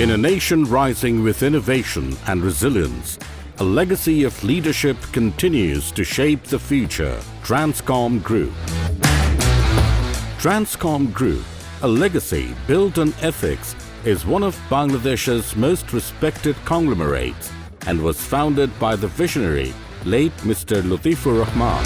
In a nation rising with innovation and resilience, a legacy of leadership continues to shape the future. Transcom Group. Transcom Group, a legacy built on ethics, is one of Bangladesh's most respected conglomerates and was founded by the visionary late Mr. Latifur Rahman.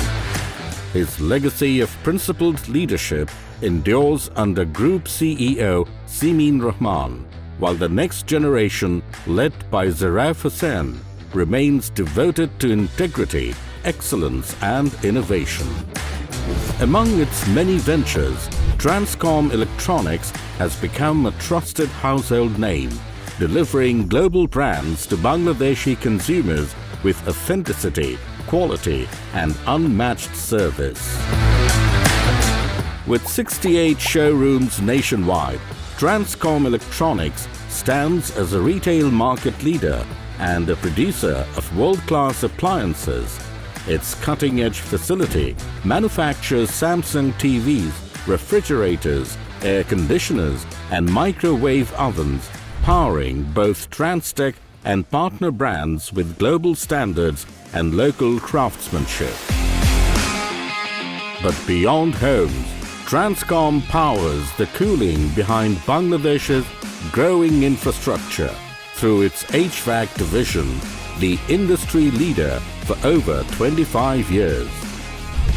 His legacy of principled leadership endures under Group CEO Simin Rahman, while the next generation, led by Zaraf Hussain, remains devoted to integrity, excellence and innovation. Among its many ventures, Transcom Electronics has become a trusted household name, delivering global brands to Bangladeshi consumers with authenticity, quality and unmatched service. With 68 showrooms nationwide, Transcom Electronics stands as a retail market leader and a producer of world-class appliances. Its cutting-edge facility manufactures Samsung TVs, refrigerators, air conditioners and microwave ovens, powering both Transtech and partner brands with global standards and local craftsmanship. But beyond homes, Transcom powers the cooling behind Bangladesh's growing infrastructure through its HVAC division, the industry leader for over 25 years.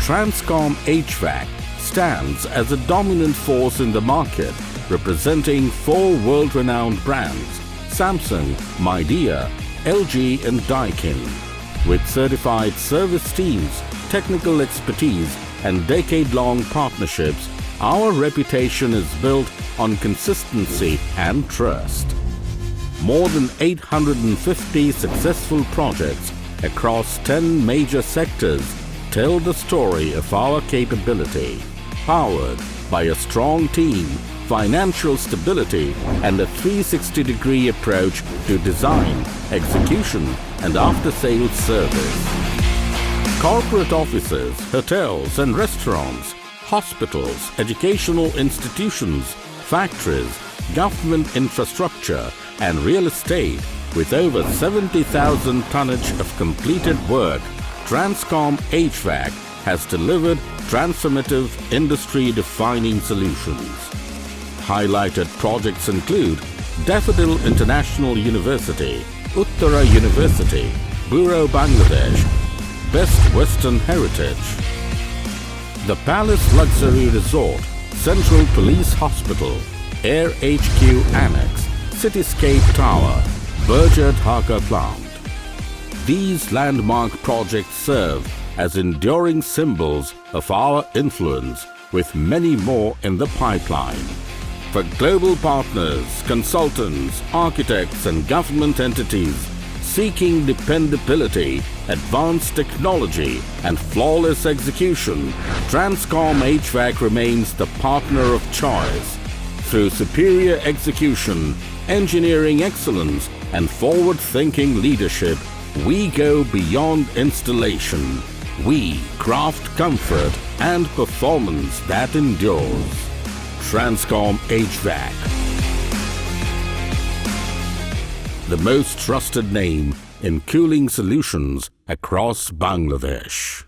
Transcom HVAC stands as a dominant force in the market, representing 4 world-renowned brands: Samsung, Midea, LG and Daikin. With certified service teams, technical expertise and decade-long partnerships, our reputation is built on consistency and trust. More than 850 successful projects across 10 major sectors tell the story of our capability. Powered by a strong team, financial stability and a 360-degree approach to design, execution and after-sales service. Corporate offices, hotels and restaurants, hospitals, educational institutions, factories, government infrastructure and real estate, with over 70,000 tonnage of completed work, Transcom HVAC has delivered transformative industry-defining solutions. Highlighted projects include Daffodil International University, Uttara University, Bureau Bangladesh, Best Western Heritage, the Palace Luxury Resort, Central Police Hospital, Air HQ Annex, Cityscape Tower, Berger Dhaka Plant. These landmark projects serve as enduring symbols of our influence, with many more in the pipeline. For global partners, consultants, architects and government entities seeking dependability, advanced technology and flawless execution, Transcom HVAC remains the partner of choice. Through superior execution, engineering excellence and forward-thinking leadership, we go beyond installation. We craft comfort and performance that endures. Transcom HVAC, the most trusted name in cooling solutions across Bangladesh.